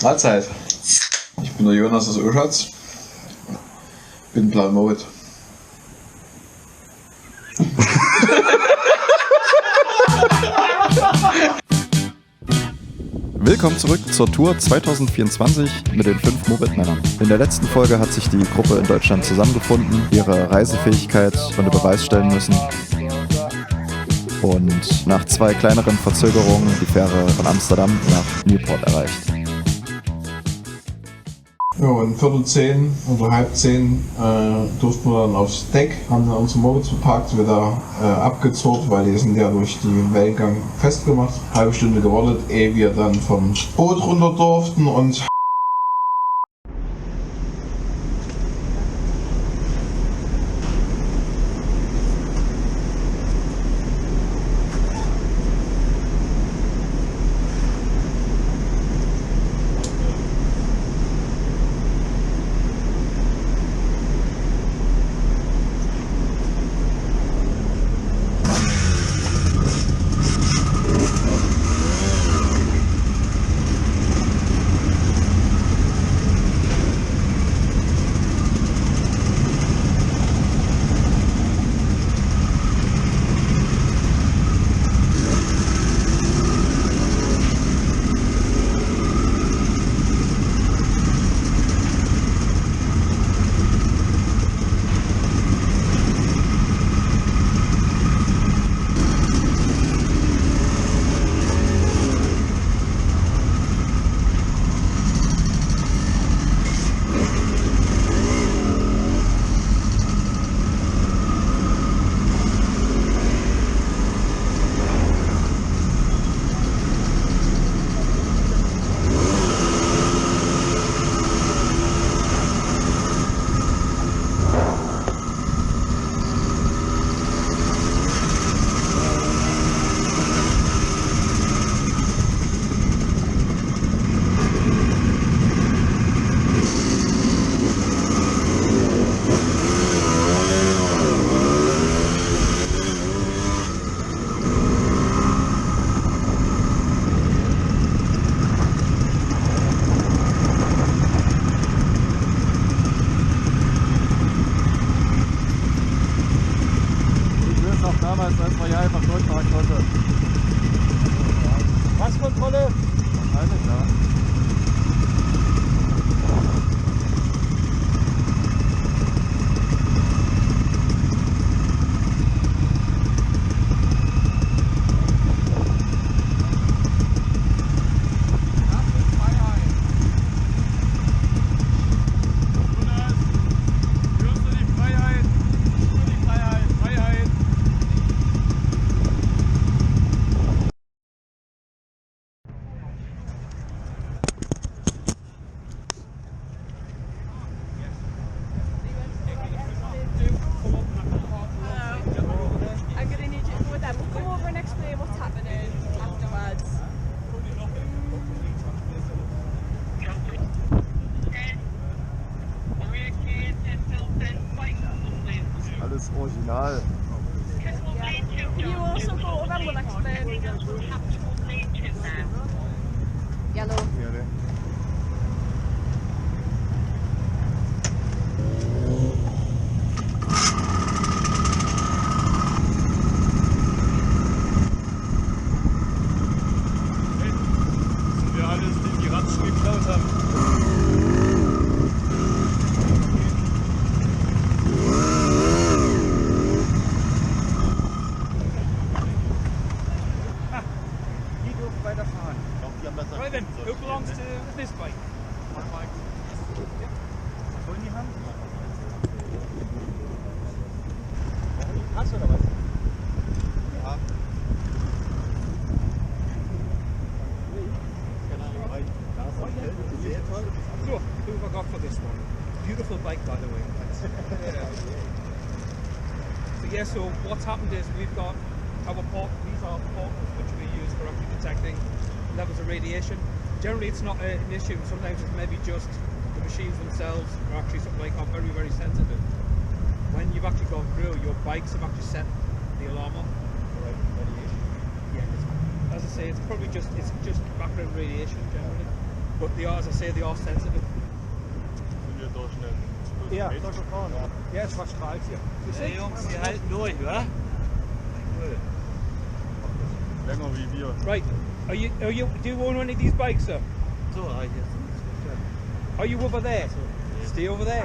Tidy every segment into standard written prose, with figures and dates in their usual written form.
Mahlzeit. Ich bin der Jonas aus Oschatz. Bin Planmowit. Willkommen zurück zur Tour 2024 mit den 5 Moped-Männern. In der letzten Folge hat sich die Gruppe in Deutschland zusammengefunden, ihre Reisefähigkeit unter Beweis stellen müssen und nach 2 kleineren Verzögerungen die Fähre von Amsterdam nach Newport erreicht. Ja, und 9:45 oder 9:30 durften wir dann aufs Deck, haben dann unsere Mopeds verparkt, wieder abgezurrt, weil die sind ja durch den Wellengang festgemacht. Halbe Stunde gewartet, ehe wir dann vom Boot runter durften und als man hier einfach durchfahren konnte. Passkontrolle? Wahrscheinlich, ja. Alles original. You also go around with explain. Yellow. Ja, Sind wir alles, die Ratschen geklaut haben? Right then, who belongs to this bike? My bike. Yeah. Was wollen die haben? Hast du oder was? Ja. So, who have I got for this one? Beautiful bike, by the way. So what's happened is we've got our these are portals which we use for actually detecting levels of radiation. Generally it's not an issue, sometimes it's maybe just the machines themselves are actually something like are very, very sensitive. When you've actually gone through, your bikes have actually set the alarm off. Radiation? Yeah, as I say, it's just background radiation generally. But they are, as I say, they are sensitive. Sind wir durch einen Ja. Meter gefahren? Ja, es verstrahlt hier. Hey Jungs, wir halten durch, wa? Cool. Länger wie wir. Right. Do you own any of these bikes, sir? So, hier ist Are you over there? Stay over there.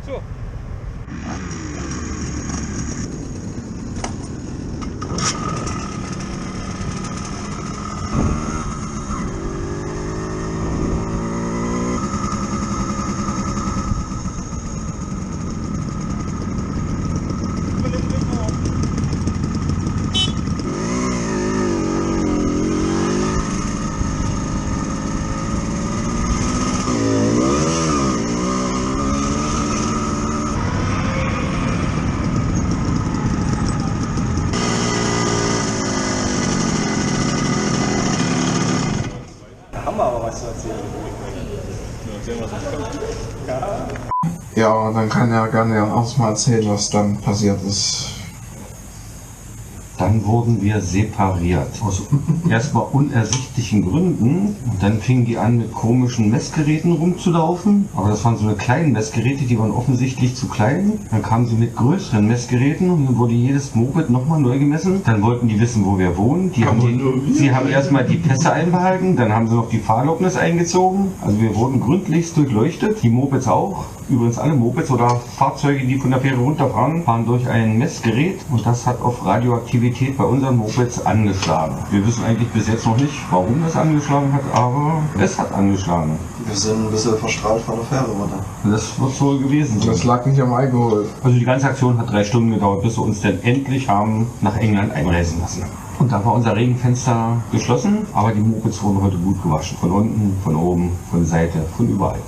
So. Ja, dann kann er gerne auch mal erzählen, was dann passiert ist. Dann wurden wir separiert. Aus erstmal unersichtlichen Gründen. Und dann fingen die an, mit komischen Messgeräten rumzulaufen. Aber das waren so eine kleinen Messgeräte, die waren offensichtlich zu klein. Dann kamen sie mit größeren Messgeräten und dann wurde jedes Moped nochmal neu gemessen. Dann wollten die wissen, wo wir wohnen. Sie haben erstmal die Pässe einbehalten, dann haben sie noch die Fahrerlaubnis eingezogen. Also wir wurden gründlichst durchleuchtet, die Mopeds auch. Übrigens alle Mopeds oder Fahrzeuge, die von der Fähre runterfahren, fahren durch ein Messgerät und das hat auf Radioaktivität bei unseren Mopeds angeschlagen. Wir wissen eigentlich bis jetzt noch nicht, warum das angeschlagen hat, aber es hat angeschlagen. Wir sind ein bisschen verstrahlt von der Fähre, oder? Das wird so gewesen sein. Das lag nicht am Alkohol. Also die ganze Aktion hat 3 Stunden gedauert, bis wir uns dann endlich haben nach England einreisen lassen. Und da war unser Regenfenster geschlossen, aber die Mopeds wurden heute gut gewaschen. Von unten, von oben, von der Seite, von überall.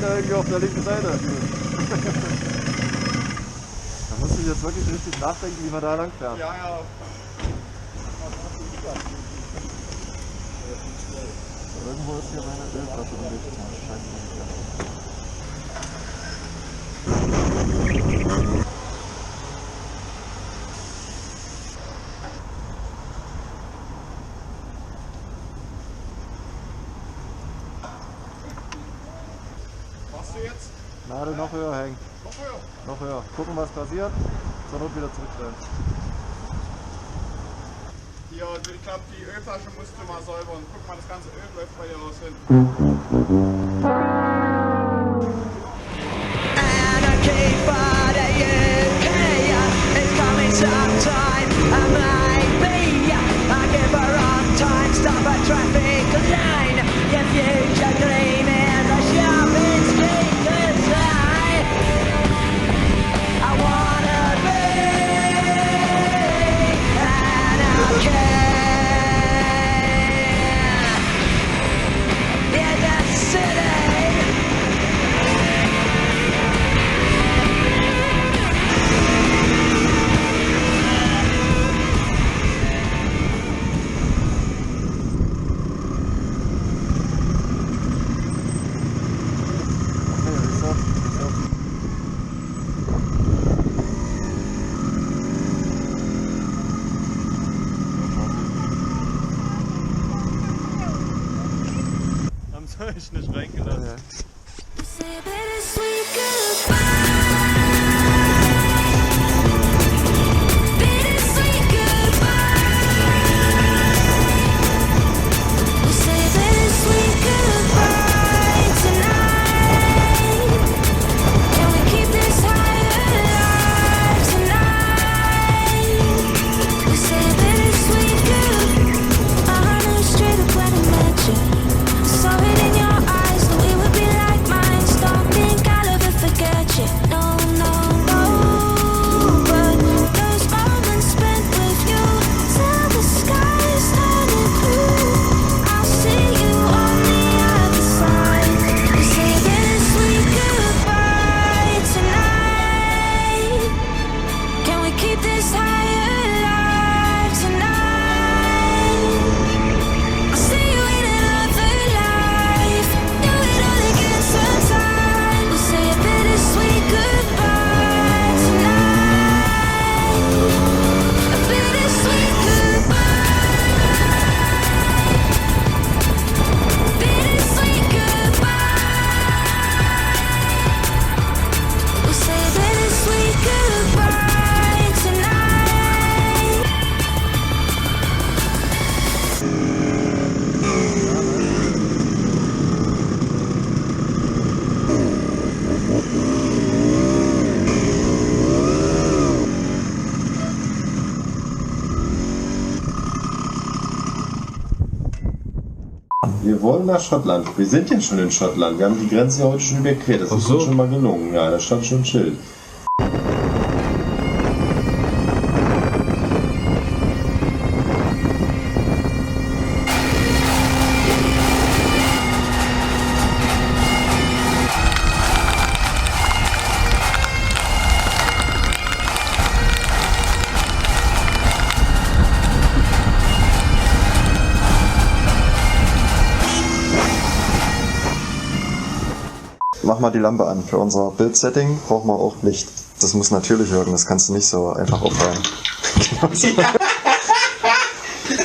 Irgendwie auf der linken Seite. Da musst du jetzt wirklich richtig nachdenken, wie man da lang fährt. Ja, ja. Irgendwo ist hier meine Ölflasche umgestellt. Jetzt? Nadel noch höher hängen. Noch höher? Noch höher. Gucken, was passiert. Zur Not wieder zurückstellen. Hier, ich glaube, die Ölflasche musst du mal säubern. Guck mal, das ganze Öl läuft bei dir raus hin. Habe ich nicht reingelassen. Ja. Wir wollen nach Schottland. Wir sind ja schon in Schottland. Wir haben die Grenze ja heute schon überquert. Das ist uns schon mal gelungen. Ja, da stand schon ein Schild. Mach mal die Lampe an. Für unser Bildsetting brauchen wir auch Licht. Das muss natürlich wirken, das kannst du nicht so einfach aufhören.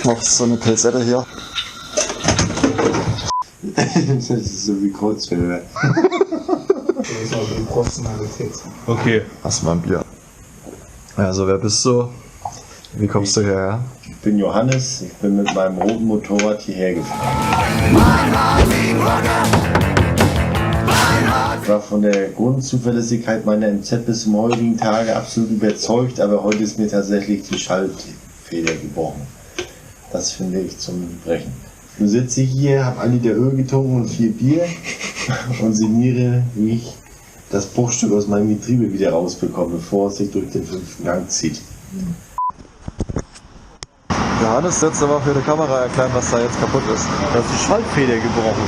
Noch so eine Pilzette hier. Das ist so wie Kreuzfehler. Das ist auch die Professionalität. Okay. Hast du mal ein Bier? Also, wer bist du? Wie kommst du hierher? Ich bin Johannes. Ich bin mit meinem roten Motorrad hierher gefahren. Ich war von der Grundzuverlässigkeit meiner MZ bis zum heutigen Tage absolut überzeugt, aber heute ist mir tatsächlich die Schaltfeder gebrochen. Das finde ich zum Brechen. Nun sitze ich hier, habe 1 Liter Öl getrunken und 4 Bier und signiere, wie ich das Bruchstück aus meinem Getriebe wieder rausbekomme, bevor es sich durch den 5. Gang zieht. Johannes setzt aber für die Kamera erklären, was da jetzt kaputt ist. Da ist die Schaltfeder gebrochen.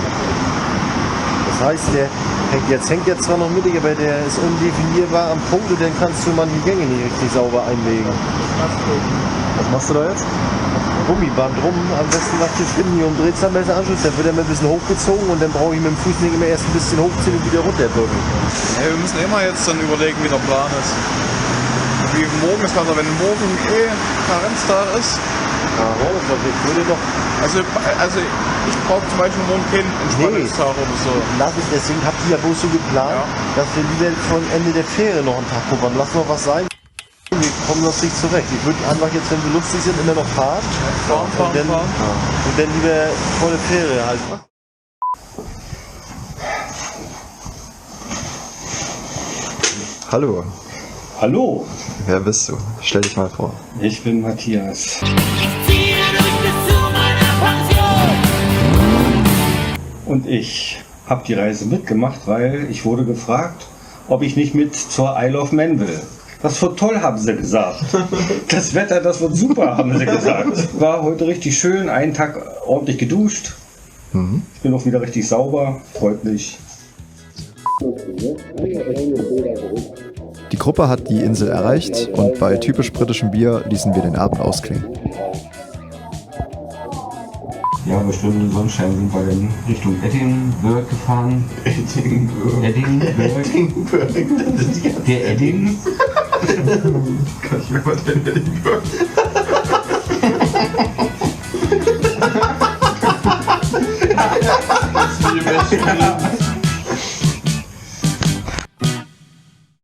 Das heißt, der hängt jetzt zwar noch mittig, aber der ist undefinierbar am Punkt und dann kannst du manche Gänge nicht richtig sauber einlegen. Was machst du da jetzt? Gummiband rum, am besten was hier finden, hier Drehzahlmesseranschluss, der wird dann ein bisschen hochgezogen und dann brauche ich mit dem Fuß nicht immer erst ein bisschen hochziehen und wieder runterdrücken. Ja, wir müssen immer jetzt dann überlegen, wie der Plan ist. Wie morgen ist, also wenn morgen Karenztag ist. Ja, ich würde doch. Also ich brauche zum Beispiel morgen keinen Entspannungstag oder so. Lass es, deswegen habt ihr ja bloß so geplant, dass wir lieber von Ende der Fähre noch einen Tag puffern. Lass noch was sein. Wir kommen uns nicht zurecht. Ich würde einfach jetzt, wenn wir lustig sind, immer noch fahren. Und dann lieber vor der Fähre halt. Hallo. Hallo. Wer bist du? Stell dich mal vor. Ich bin Matthias. Und ich habe die Reise mitgemacht, weil ich wurde gefragt, ob ich nicht mit zur Isle of Man will. Das wird toll, haben sie gesagt. Das Wetter, das wird super, haben sie gesagt. War heute richtig schön, einen Tag ordentlich geduscht. Ich bin auch wieder richtig sauber, freut mich. Die Gruppe hat die Insel erreicht und bei typisch britischem Bier ließen wir den Abend ausklingen. Ja, bei Stunden Sonnenschein sind wir dann Richtung Edinburgh gefahren. Edinburgh. Der Edding. Kann ich mir mal den Edinburgh. Das ist die beste